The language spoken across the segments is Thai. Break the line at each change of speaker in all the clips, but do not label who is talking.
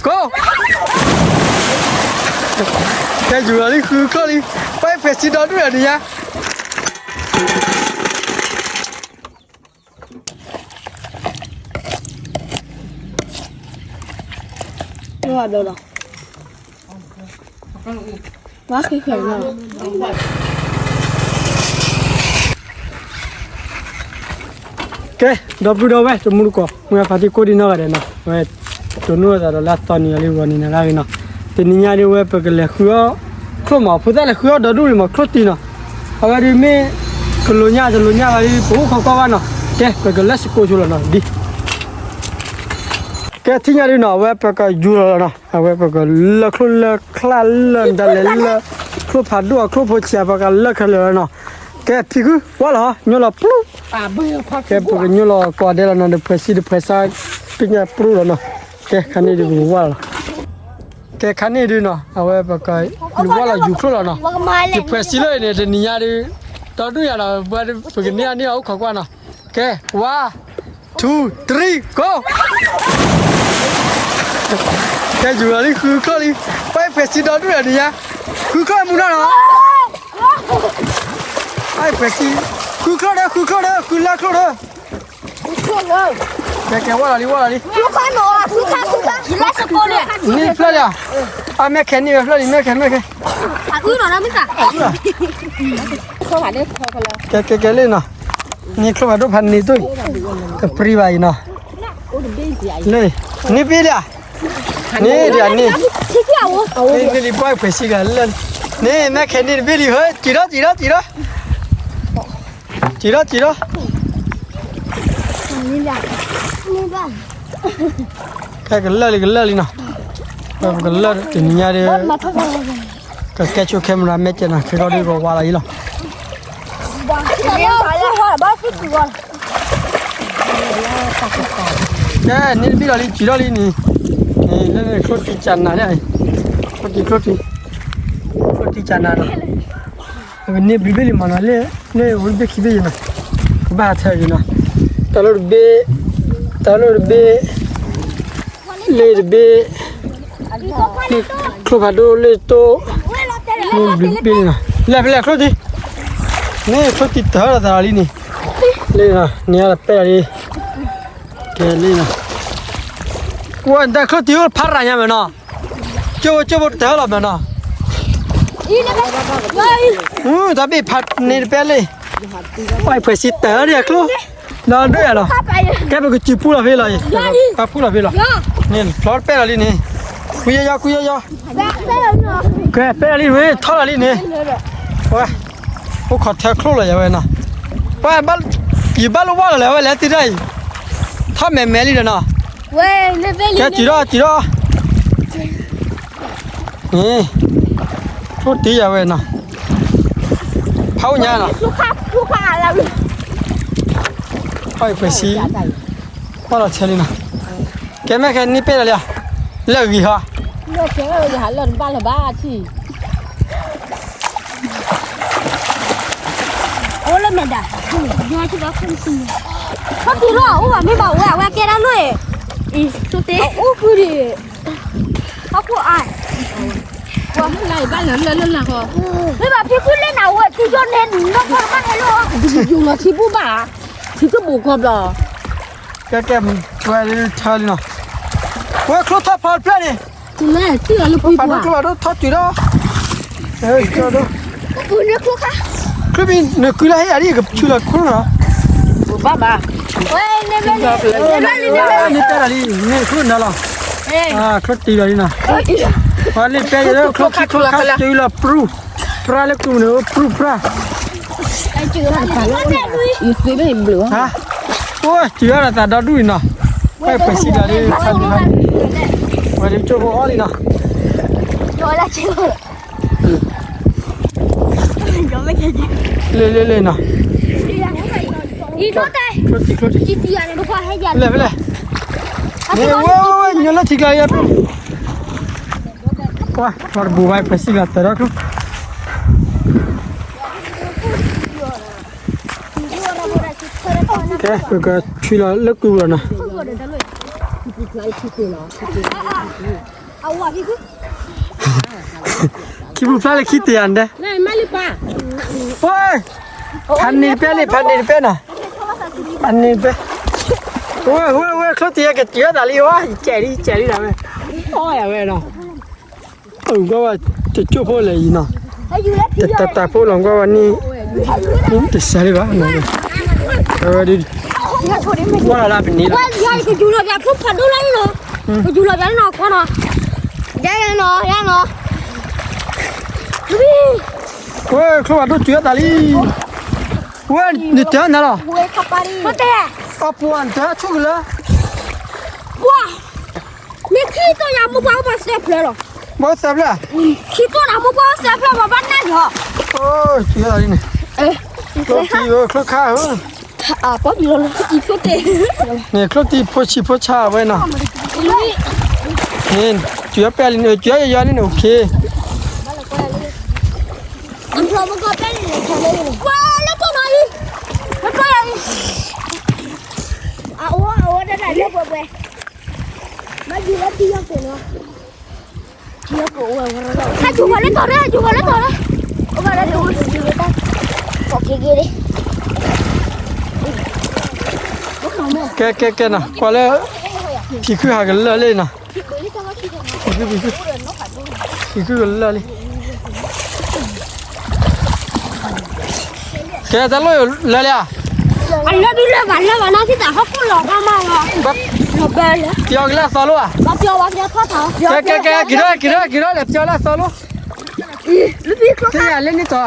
go แค่อยู่อะไรคือก็เลยไปเฟสติวัลด้วยนี่ย
ว่าเดี๋ยวเราว่าคือเขียนเรา
แกดับดูเอาไว้จมูกก็มึงพาที่โคดีน่ากันนะเว้ยตัวนู้นจะเราลัดตอนนี้อะไรวันนี้นะกันนะแต่นี่ยังเว้ยไปกันเลยคือครบมาพูดอะไรคือดับดูเลยมาครบตีนะเอาไว้ดิมีคือลุญญาอะไรปุ๊บเขาก็ว่านะแกไปกันเลยสกูจุลนะดิแกที่ยังเนาะเว้ยไปกันยูแล้วนะเอาไว้ไปกันเลิกคลาเลิกดันเลยเลิกครบพัดด้วยครบพอเชียไปกันเลิกเลยนะแกพี่กูว่าเหรอโยนละปุ๊บแกไปกันโยนละกอดเดลนะเดเพรสซ่าปิ้งปุ๊บแล้วนะแกคันนี้ดูว่าเหรอแกคันนี้ดูเนาะเอาไว้ไปกันหรือว่าเราอยู่ครบแล้วเนาะเดเพรสซี่เลยเนี่ยเดี๋ยวนี้ดูตอนดูอย่างเราไปกันเนี่ยเอาขวานเนาะแกว่า2 3 go แกอยู่อะไรคือก็เลยไปเฟสติวัลด้วยนี่ยคือก็มึงน่ะเนาะไอ้เฟสติคือก็ได้คือละก็ได้แกว่าอะไร
คือข้าหนูคือข้าไล่สกูเลย
นี่เพื่อนอ่ะอ่ะแม่แค่นี่เพื่อนแม่แค่
คือหนูนะมึงจ้ะเขาหาได้พอกันแล้ว
แกเลยเนาะนี่คือว่าดูพันนี่ตุ้ยกับปรีไว้เนาะเลยนี่พี่อ่ะนี่เดี๋ยวนี่นี่บ่อยไปสิกันเลยนี่แม่แค่นี่พี่ดิเฮ้ยจีระนี่บ้านแค่กันเลยเนาะกันเลยทีนี้เดี๋ยวก็แค่ช่วยแคมราแม่เจ้านะแค่ก็ดีกว่าอะไรล่ะนี่พี่เราจีระนี่ครบที่จันนะเนี่ยครบที่จันนะเนาะนี่บิบิลิมานะเนี่ยวันเบคิดอยู่นะบ้าเธออยู่นะตลอดเบเลยเบนี่ครบพัดเลยโตนี่บิบิลินะเลยครบที่นี่ครบที่เธอละตาลีนี่เลยนะเนี่ยละเปรีแกเลยนะว่าแต่ครบที่ว่าพัดอะไรอย่างเงี้ยเนาะเจ้าบดเธอละเนาะแต่พี่พัดนี่เป็นเลยไปเพื่อสิเตอร์เนี่ยครูนอนด้วยเหรอแกเป็นกูจีพูดอะไรเลยป้าพูดอะไรเลยนี่พลอตเป็นอะไรนี่คุยยาแกเป็นอะไรเว้ยท่ออะไรนี่ว้าโอ้ขอเทคโลเลยยังไงนะว้าบ้านยี่บ้านลูกว่าอะไรวะแล้วที่ไหนท่อแม่เลยนะแกจีรอนี่พูดตียังไงนะเผาเนี่ยนะ
ลูกค้าแล้ว
ไปสิว่าเราเชื่อเลยนะแกแม่แค่นี้เป็นอะไรอ่ะเลิกกี่ฮะ
เลิกอย่าหล่นบ้าที่โอ้แล้วแม่ด่าย้อนที่ว่าคนตีเขาตีร้องว่าไม่บอกว่าแกได้เลยอีสุดเตะโอ้คือดิเขาพูดอ่ะว่าอะไรบ้านนั้นล่ะก็ไม่แบบพี่พูดเล่นเอาอ่ะที่ย้อนเห็นน้องคนบ้านให้ลูกอยู่ละที่ผู้บ่าที่ก็บุกครบหรอ
แกมันช่วยเธอเลยเนาะเว้ยครูทับพอดเพื่อนนี่
แม่ที่เราพูดว่า
ครูว่าดูทับจีราเฮ้ยครูดู
เนี่ยครูค่ะ
ครูบินเนี่ยครูละให้อะไรกับชุดละครูนะ
บ้าเว้ยเนี่ยนี่
เป็นอะไรนี่ครูนั่นหรอครูตีเลยนะวันนี้เป็นยังไงครูตีละปรูเล็กตัวเนี่ยปรู
ไอ้จืดอะไรอีสีไม่เห็นเบลอ
ฮะโอ้ยจืดอะไรแต่ดาดูนะไปสิกันเลยคันนี้นะวันนี้จะบอกอะไรนะ
โดนละจืดยังไม่เคย
เลยนะ
อีโดนแต่จีตีอะไรลูกว่าให้ยัน
เลยนี่ว้าวนี่ละที่กันยันว้าพอบูไว้ไปสิกันแต่ละครูแกก็ช่วยเลิกกูแล้วนะ
哇，皮肤，
ขี้บุฟฟ่าเลยขี้เตียนเด้
那买了吧？
โอ้ยพันนี่เป้เลยพันนี่เป้น่ะพันนี่เป้โอ้ยเขาเตียกับเจือตาลีวะแจ๋ดีนะแม่โอ้ยเว้ยเนาะก็ว่าจะจุ๊บพอเลยเนาะ
还有嘞，皮
แต่พวกเราก็วันนี้จะใส่บ้างเนาะดี
你看瞅的没？
ว่าเราเป็นนี้
我要一个猪肉片，不盘都来了，个猪肉片哪块呢？人呢？
โอ้ยเขาว่าต้องเจือตาลีโอ้ยนี่เจอไหนล่ะ
我他爸的，我的，
อ๋อปวนเจอชุกเลย
哇，你看到呀？没把我把晒出来了，
บ่เสร็จเลย
看到了没把我晒出来，我把拿掉。
โอ้ยเจือตาลีนี่
哎，
เขาตีเขาฆ่าเหรอ
啊，保庇了，你说的。
เนี่ยเขาตีพอชีพอชาไว้น่ะนี่เจือแปลนี่เจือยานี่โอเค
你说我搞白的，哇，那到哪里？那到哪里？啊，我在哪里？宝贝，那有了第二个了，第二个我了，他就过来到了，我把那东西给他，我给的。我看没？
แกน่ะกว่าแล้วพี่คือหากันเลยน่ะพี่คือกันเลยแกจะลุยเลยอ่ะ
完了，那去打好不老干嘛了？
บัก
老白了，
เตียวกันแล้วซอลุอ่ะ
我标他头。
แกกี่ร้อยเลยเตียวแล้วซอลุ
ลูกพี่เขา
ที่อยากเล่นนี่ต่อ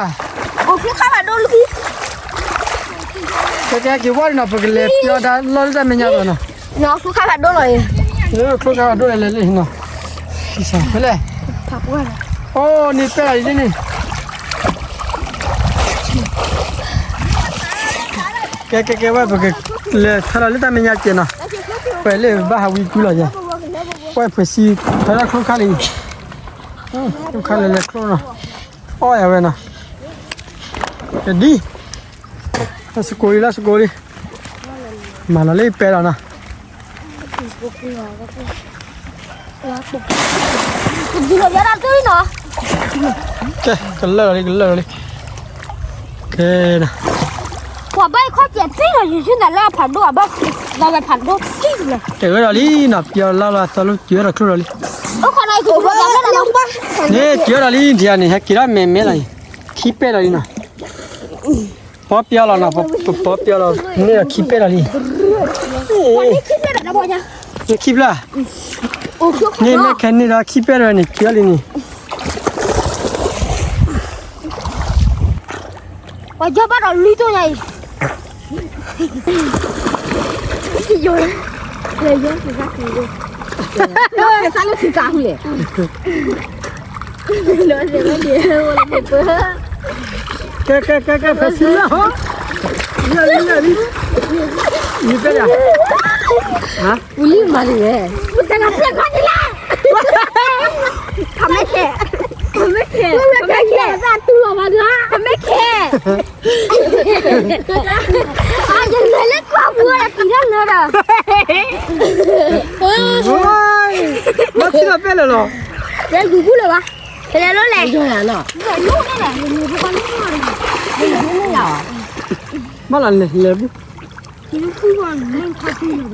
โอ้พี่ข้ามาดูลูกพี่
แกกี่วันน่ะปกเลยเตียวได้รอได้ไม่ยากตัวน่ะ
น้องลูกข้ามาดูเลย
ครูก็ดูเลยเนาะใช่ไปเลย
ผักว่า
โอ้นี่เป็นอะไรนี่แกว่าปกเลยถ้าเราเล่นแต่ไม่ยากเจนะไปเลยบ้าวิกุลจ้ะว่าไปซีถ้าเราครูขาลีครูขาลีเลยครูเนาะโอ้ยเว้ยนะจะดีสกุลีมาละเลยไปแล้วนะ
ดูเราจะได้ด้วยเนาะ
กันเลยนะ
我被快减肥了，你现在那盘多不？那个盘多肥了。
เจอแล้วลีนะเดี๋ยวเราสรุปเจอแล้วครูแล้วลี
我看到一个猪肉片了吧？
เนี่ยเจอแล้วลีที่อันนี้ให้กินอะไรไม่เลยขี้เป็ดอะไรนะพอเปียแล้วนะพอเปียแล้วเนี่ยขี้เป็ดอะไร
我你看见了那不呢？
เนี่ยขี้ละ
我说
เนี่ยแค่นี้ละขี้เป็ดอะไรนี่เกี่ยวเลยนี่
我要把它捋到那里。有人，对，有人是啥子的？这三个是啥的？我的妹妹。
แกภาษีละฮะนี่เป็นอะไรฮะ
不立马的人，我在那别看你了。他没开，我没开，咱赌了吧哥？他没开。啊，人来了抓我了，比人来了。
โอ้ยมาที่เราเป็นแล้ว
人入不了吧？现在都来。有人了。有来了，你不管你嘛的。有了。
มาหลังเลยเลยบุ
你们不管你们快去了的。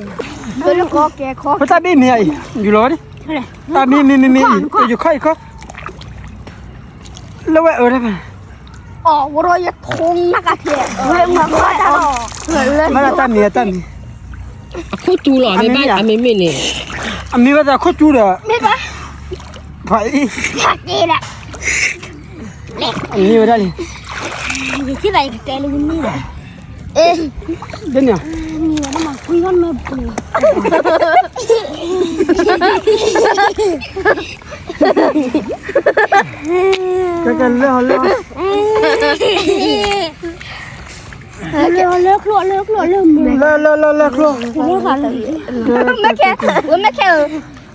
我就搞给搞。
พระตาบีมีอะไรอยู่รอดิ
来。
ตามีอยู่ค่อยก็แล้วว่าได้ป่ะ
哦，我说一通那个铁，我的。
มาตามี
เขาจูหล่อไม่บ้านอาไม่ไม่เนี่ย
อันนี้ว่าจะโคตรจูเลย
没吧？
ไป
太对了。
อันนี้ว่าได้เลย
你现在改了你了。哎，
เดี๋ยวเนี่ย
你他妈回他们不了。
กันเร็ว
เลิกมือ
ครัว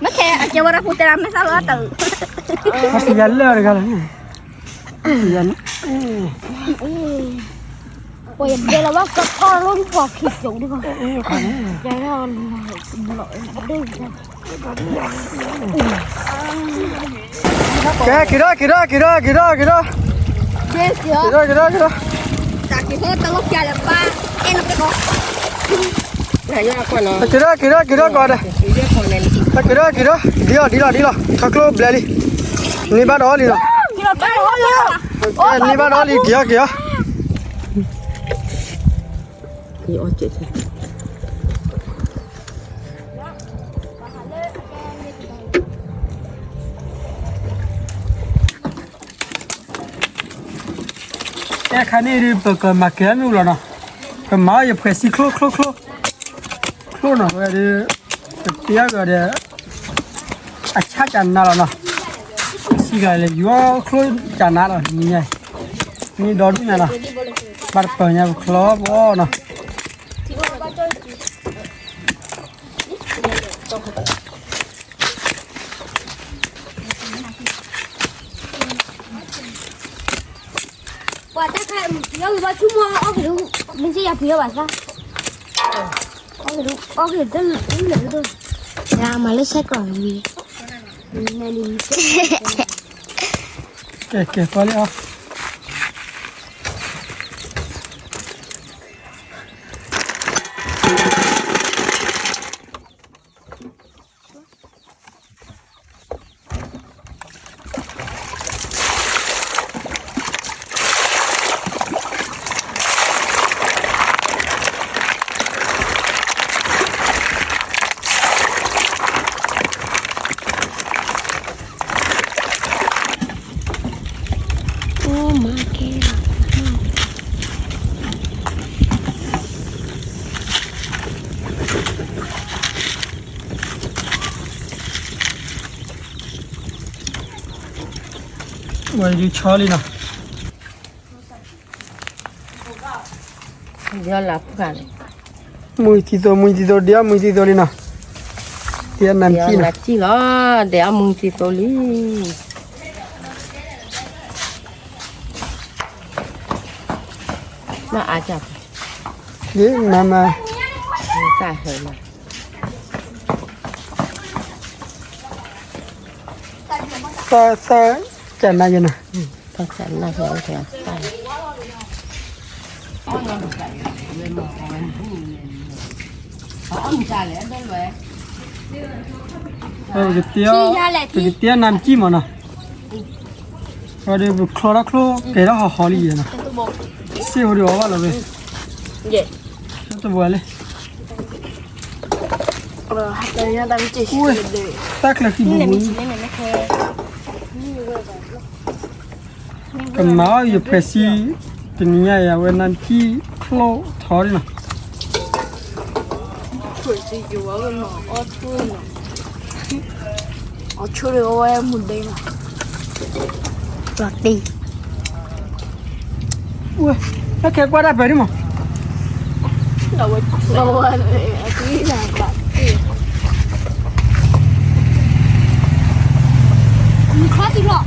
ไม่แค่เจ้าว่าพูดแต่ไม่ทราบว่าตื่น
ภาษียันเลิกกันยัน
我也别了，我搞搞了你搞气球的个，然后对
Kira kira kira kira kira kira.
Yes, yo.
Kira kira kira.
Tak kira telur jalan pak. Enak kok.
Nah, ya aku no.
Kira kira kira kau ada.
Dia konen.
Kira kira. Dia. Kaklo belali. Ni baru oli lah.
Kira baru ya.
Ni baru oli kia.
Ni ojek sih.
Cái khán này đi bực mà kia nu rồi nè, cái má giờ phải xí khô nè, cái đi cái cái đi, chắc chắn nào nè, xí cái này vừa khô chắn nào như này, như đó đúng nè, bắt đầu nhà khô bó nè.
Wah, tak kayak yang baju mau gitu, mesti ya punya bahasa. Gitu, itu. Ya malas saya kalau ini. Ini.
Oke, boleh ah. Vậy đi cho đi nào.
Dia lah bukan.
Mùi thì tôi đĩa mùi thì tôi đi nào. Tiền làm
Dia
chi nào.
nak ci lah, dia mung ci toli. Nak aja.
Đấy mà.
Sai hơi mà.
Sa chả này nè.
Thật sự là hiểu thì sai.
Cái tia làm chi mà nè. Rồi đi khlo cái đó họ đi nè. Siêu đi vào là về.
Dạ.
Tôi vừa lên.
Hatanya tapi cek.
Ui, tak là khi bùi. Cái máu giờ phải xí tình nhà ya when làm chi khlo thò đi nè.
Churi oe muda ini. Roti.
Ui, nó kẹt qua đây phải đi mà.
Lawan aku nampak. Khóa thì lọ.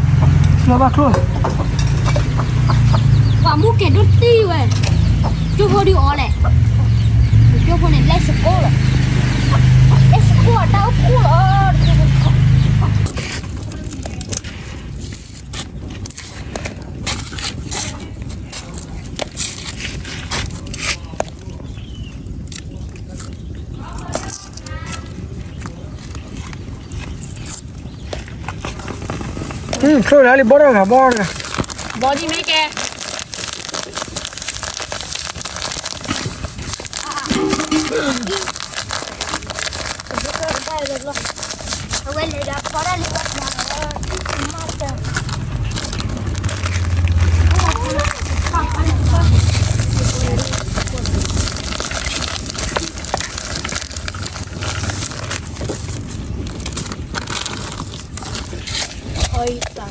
Khlo ba khlo.
Và mua cái đốt ti vậy. Chưa vô đi ở này. Chưa vô này let's go rồi. Let's go tao cua rồi.
Khlo lại đi bỏ ra cả.
Bỏ đi mấy kè.
Ôi trời.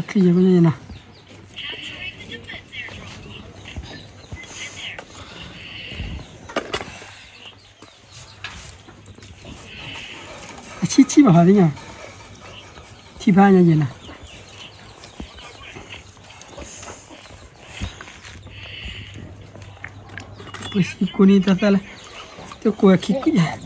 ขี้ยังไม่ได้นะชี้แบบอะไรเนี่ยที่บ้านยังยังนะ不是过年到啥了？就过去过呀。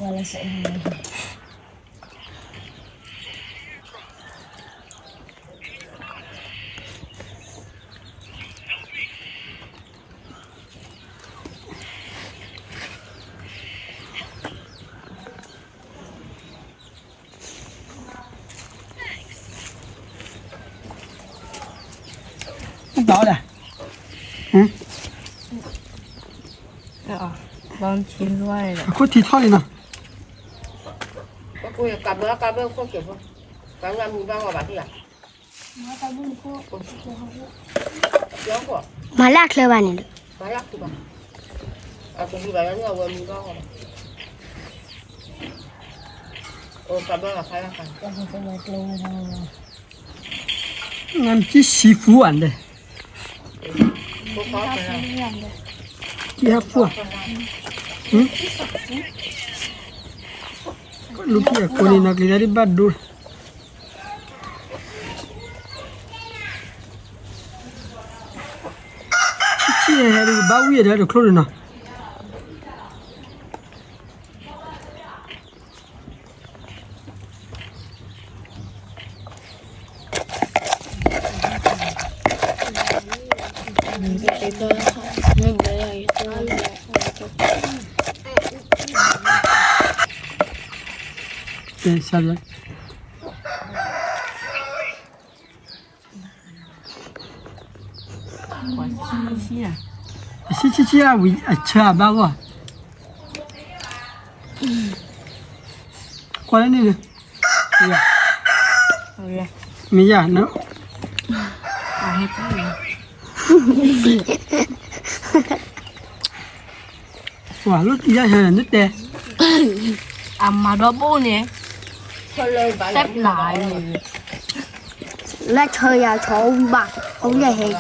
到了，嗯。
Con chín loài này.
Có thịt thôi nè.
Có cùi cặp nữa, cặp nữa không kiểu không. Cặp làm gì bao bà đi à? Gió của.
Mà lạc lên bà này.
Má lắc thì bà. À cũng đi bà nó ngầu mình bao bà. Cặp nữa là khai lắc à.
Làm chỉ xí phú ăn đây.
Có phải nào?
Chị hấp phú à? Lúc kia cô này nó cái gì bắt đuôi. Chị này được bao nhiêu đấy được rồi nè. Đây sao vậy? Xí à, vì chờ bao quá. Qua đây nè. Mình giờ nữa. Wow, lúc kia là nước đè.
Mà đó bố nè. Xếp lại.
Là chơi à cho ông bà, ông nhà hết.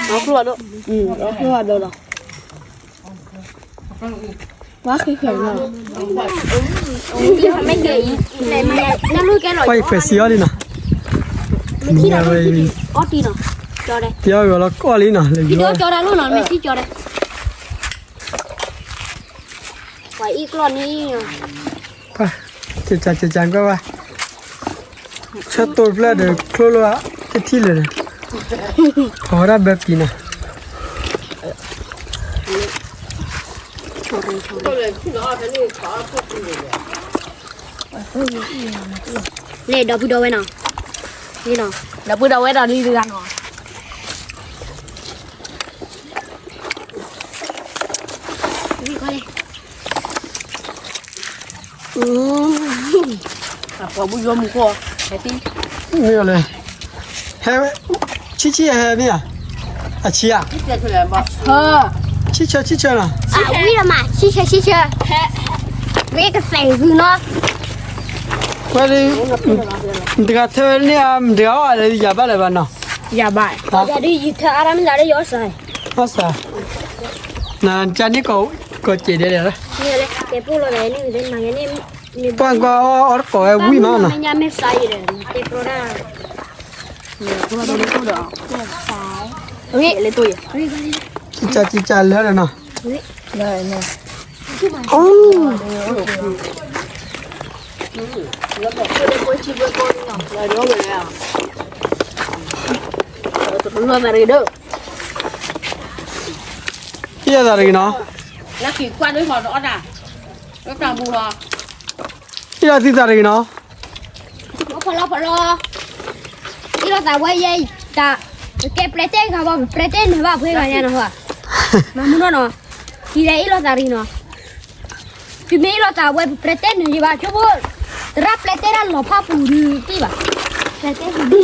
Nó khua đâu. Nó khua đâu đâu. Quá khí khởi rồi.
Mấy gì này mà nó nuôi cái
Quay phải xíu đi nè.
khi nào có đi nào cho đây
Tiêu rồi nó có lý nè.
đi đâu cho đây luôn nào mấy xí cho đây phải ít con đi
Qua. Chị chàng qua. Cho tôi là được khô lo á. Cái thiเลย. Thỏ ra bẹp gì nè.
Này đâu đâu vậy nào đi nào
Đã bữa đầu ấy là đi ra rồi.
đi qua đây
Có bữa vô mua khô. Hãy tin.
Nhiều này. Heo chi heo nè. À chi à?
Chết rồi làm bò. Hơ.
Chi chơi nè.
à quý là mà xí chơi cái sành gì nó
Qua đi. Mình gặp theo nè, mình đéo à đây giờ bắt lại bạn nào.
Dạ bài.
giờ đi theo ara mình ra đây gió sài
Nó sao? Nè, cha đi có chỉ để đấy.
như đây cái bố là này như thế mà cái này
Quan có ở cổ vui mà nè.
mình nhà mình xài rồi cái pro ra
Không có đâu được. Ui, lấy tôi.
Chị cha lỡ rồi nè.
Này nè. Nó bỏ cái đấy chi với con nào. Rồi đó rồi à. Tụi nó về đâu.
Kia ra đây nó.
Nó kỳ quan với họ rõ nè. Nó càng bù hò.
Kia ra đây nó.
nó phải lo đi lo tao quay dây ta cái pretend không bao pretend không bao phải gọi nhà nó mà muốn nó thì đấy lo tao đi nó thì mấy lo tao quay pretend gì ba chú bố rap pretend là nó phá phù đi tí bà แต่เต้ดี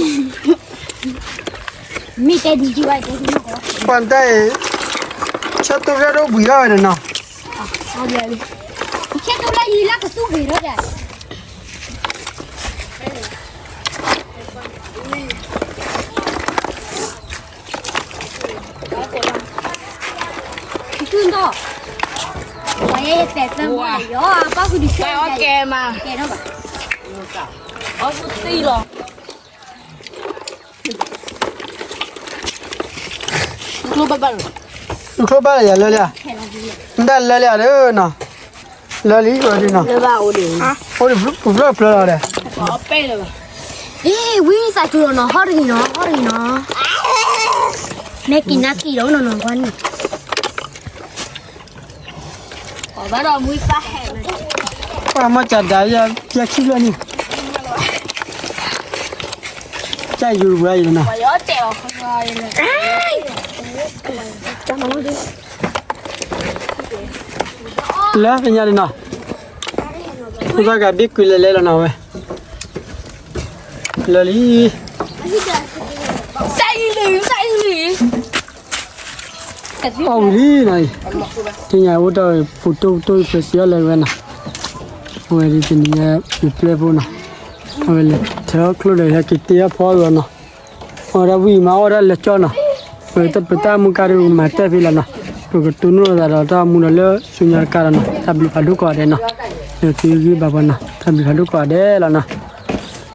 มีแต่ดีที่ว่าเต้ดีก็
quan tay chắc tôi ra đâu bùi rồi nè nào
เอาเดี๋ยวแค่ตัวละยีละก็สู้ไปแล้วจ้ะขึ้นก็ไว้แต่เติมว่าเยอะป้าคือดิฉันแกมาแกเนาะบ่อ๋อสุดตีหรอ
Lu babal.
lúc đó ba là lừa đã lừa đấy nè lừa lý rồi đi nè
Le ba o de.
ôi lúc lừa đấy
O pe le ba.
เอ้ยวิ่งใส่ตัวเนาะฮอรีเนาะแม่กินนักกี่แล้วเนาะวันนี้ขอบ้านเรามุ้ยฟ้าแห่เลย
qua mà chặt đá ra khi luôn đi chạy dù vậy nè
ว่าย้อเจ๋อข้างในเลย
จังมาดิ
lẽ cái nhà đi nè chúng ta cả biết quỳ lệ là nào vậy lừa lý
ใส่หรือ
ông lý này thì nhà ô tô phụ tôi phải xíu lại vậy nè người đi thì nhà bị plei vô nè người là theo lúc đấy là cái tia phò rồi nè ở đó vì mà ở đó là cho nè người ta phải ta muốn cái điều mà ta phải là nè rồi cái tuần nữa là ta muốn là lỡ suy nghĩ cái nè ta bị phải đúc qua đây nè rồi thì cái bà nè ta bị phải đúc qua đây là nè